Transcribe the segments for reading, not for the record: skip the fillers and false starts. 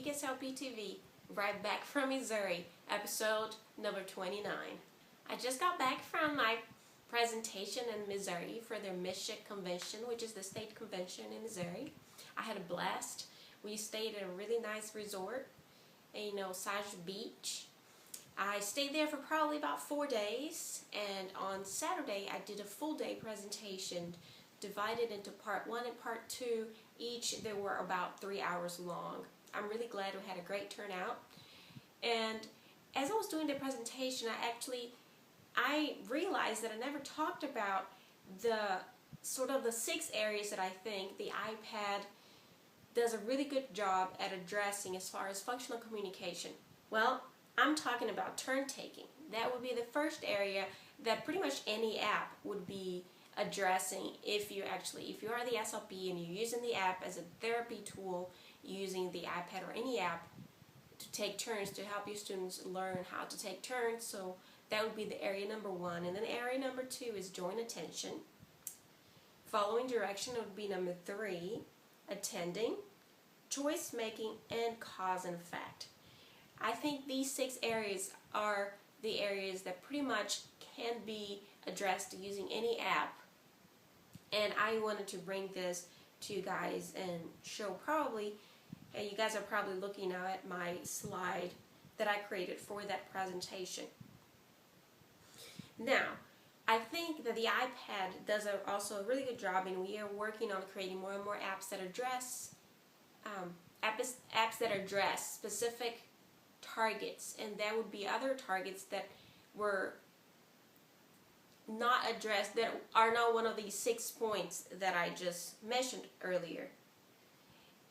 Geek SLP TV, right back from Missouri, episode number 29. I just got back from my presentation in Missouri for their Michigan Convention, which is the state convention in Missouri. I had a blast. We stayed at a really nice resort, Sage Beach. I stayed there for probably about 4 days, and on Saturday I did a full day presentation divided into part 1 and part 2. Each they were about 3 hours long. I'm really glad we had a great turnout. And as I was doing the presentation, I realized that I never talked about the 6 areas that I think the iPad does a really good job at addressing as far as functional communication. Well, I'm talking about turn taking. That would be the first area that pretty much any app would be addressing if you are the SLP and you're using the app as a therapy tool, using the iPad or any app to take turns to help your students learn how to take turns. So that would be the area number 1. And then area number 2 is joint attention. Following direction would be number 3, attending, choice making, and cause and effect. I think these 6 areas are the areas that pretty much can be addressed using any app. And I wanted to bring this to you guys and show you guys are probably looking now at my slide that I created for that presentation. Now, I think that the iPad does also a really good job, and we are working on creating more and more apps that address specific targets, and there would be other targets that were not addressed, that are not one of these 6 points that I just mentioned earlier.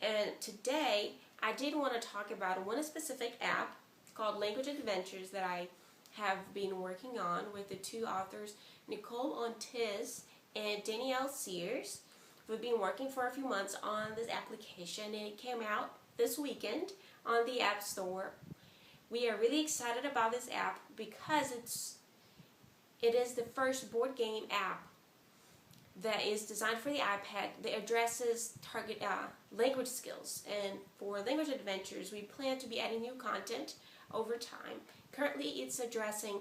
And today I did want to talk about one specific app called Language Adventures that I have been working on with the 2 authors, Nicole Ontiz and Danielle Sears. We've been working for a few months on this application, and it came out this weekend on the App Store. We are really excited about this app because it is the first board game app that is designed for the iPad that addresses target language skills. And for Language Adventures, we plan to be adding new content over time. Currently, it's addressing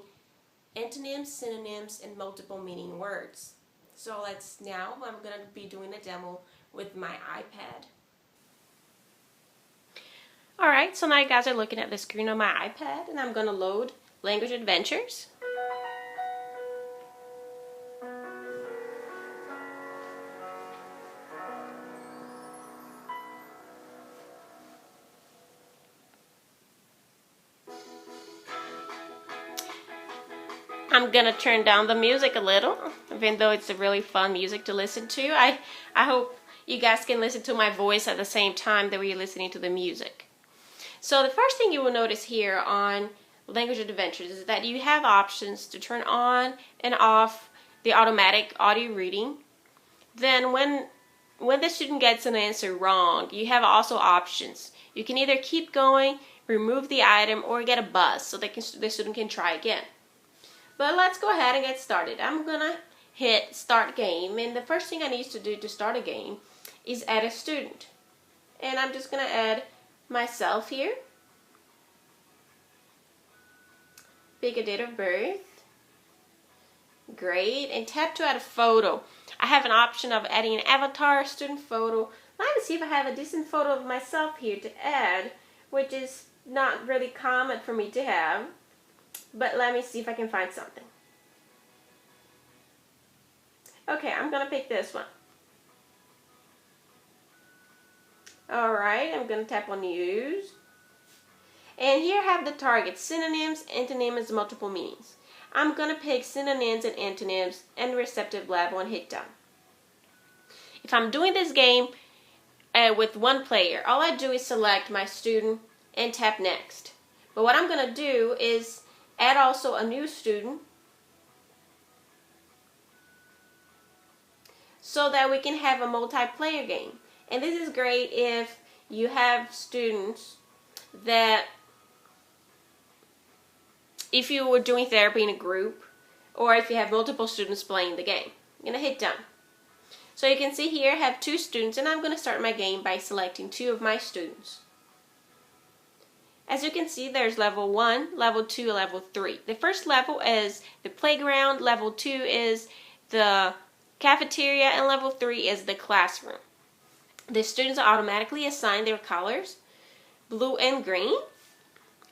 antonyms, synonyms, and multiple meaning words. So I'm going to be doing a demo with my iPad. Alright, so now you guys are looking at the screen on my iPad, and I'm going to load Language Adventures. I'm going to turn down the music a little, even though it's a really fun music to listen to. I hope you guys can listen to my voice at the same time that we're listening to the music. So the first thing you will notice here on Language Adventures is that you have options to turn on and off the automatic audio reading. Then when the student gets an answer wrong, you have also options. You can either keep going, remove the item, or get a buzz so the student can try again. But let's go ahead and get started. I'm going to hit Start Game, and the first thing I need to do to start a game is add a student. And I'm just going to add myself here. Pick a date of birth. Great. And tap to add a photo. I have an option of adding an avatar, student photo. Let me see if I have a decent photo of myself here to add, which is not really common for me to have. But let me see if I can find something. Okay, I'm going to pick this one. Alright, I'm going to tap on Use. And here I have the targets: synonyms, antonyms, multiple meanings. I'm going to pick synonyms and antonyms and receptive level and hit done. If I'm doing this game with one player, all I do is select my student and tap Next. But what I'm going to do is add also a new student so that we can have a multiplayer game. And this is great if you have students that, if you were doing therapy in a group, or if you have multiple students playing the game. I'm going to hit done. So you can see here I have 2 students, and I'm going to start my game by selecting 2 of my students. As you can see, there's level 1, level 2, and level 3. The first level is the playground, level 2 is the cafeteria, and level 3 is the classroom. The students are automatically assigned their colors, blue and green.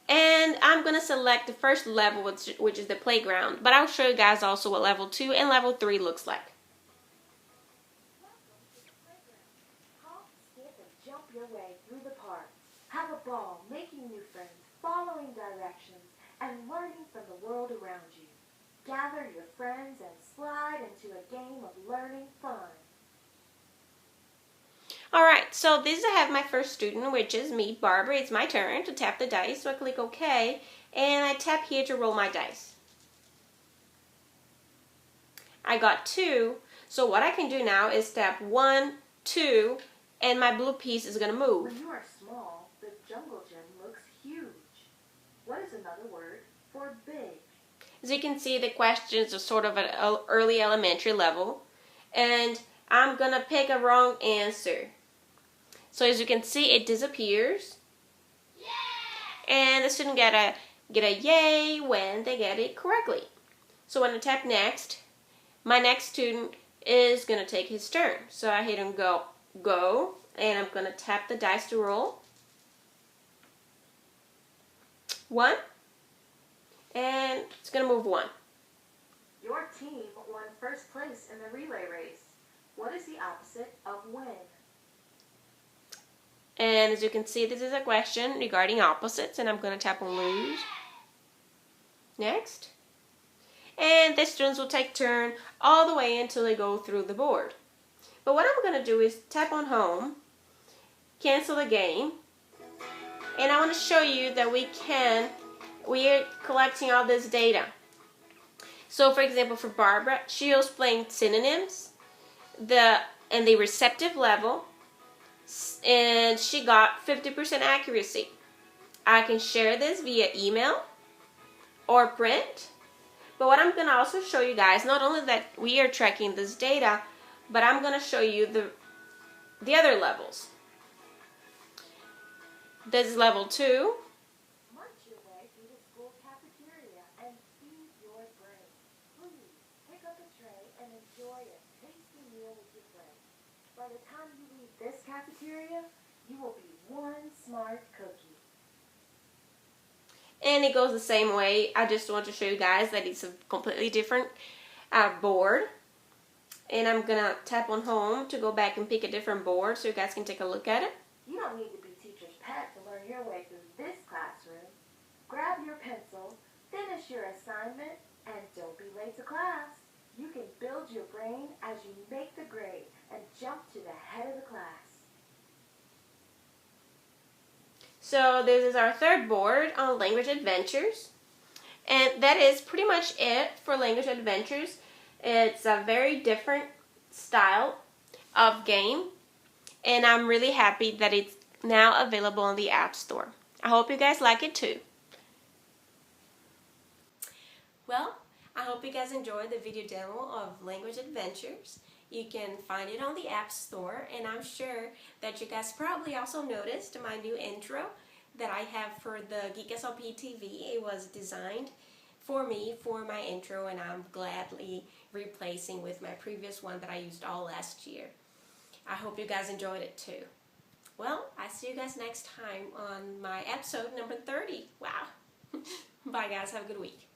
And I'm going to select the first level, which is the playground. But I'll show you guys also what level 2 and level 3 looks like. Welcome to the playground. Hop, skip, and jump your way through the park. Have a ball, making new friends, following directions, and learning from the world around you. Gather your friends and slide into a game of learning fun. Alright, so this I have my first student, which is me, Barbara. It's my turn to tap the dice, so I click OK, and I tap here to roll my dice. I got 2, so what I can do now is tap 1, 2, and my blue piece is going to move. When you are small, the jungle gym looks huge. What is another word for big? As you can see, the questions are sort of at an early elementary level, and I'm going to pick a wrong answer. So as you can see, it disappears. Yay! And the student get a yay when they get it correctly. So when I tap next, my next student is going to take his turn. So I hit him go, and I'm going to tap the dice to roll. 1, and it's going to move 1. Your team won first place in the relay race. What is the opposite of win? And as you can see, this is a question regarding opposites, and I'm going to tap on lose. Next. And the students will take turn all the way until they go through the board. But what I'm going to do is tap on home, cancel the game, and I want to show you that we are collecting all this data. So for example, for Barbara, she was playing synonyms, and the receptive level, and she got 50% accuracy. I can share this via email or print. But what I'm going to also show you guys, not only that we are tracking this data, but I'm going to show you the other levels. This is level 2. Munch your way through the school cafeteria and feed your brain. Please pick up a tray and enjoy a tasty meal with your friends. By the time you leave this cafeteria, you will be one smart cookie. And it goes the same way. I just want to show you guys that it's a completely different board. And I'm going to tap on home to go back and pick a different board so you guys can take a look at it. You don't need to be teacher's pet to learn your way through this classroom. Grab your pencil, finish your assignment, and don't be late to class. You can build your brain as you make the grade and jump to the head of the class. So this is our third board on language adventures. And that is pretty much it for language adventures. It's a very different style of game. And I'm really happy that it's now available on the App Store. I hope you guys like it too. Well, I hope you guys enjoyed the video demo of Language Adventures. You can find it on the App Store, and I'm sure that you guys probably also noticed my new intro that I have for the Geek SLP TV. It was designed for me for my intro, and I'm gladly replacing with my previous one that I used all last year. I hope you guys enjoyed it too. Well, I see you guys next time on my episode number 30. Wow. Bye guys, have a good week.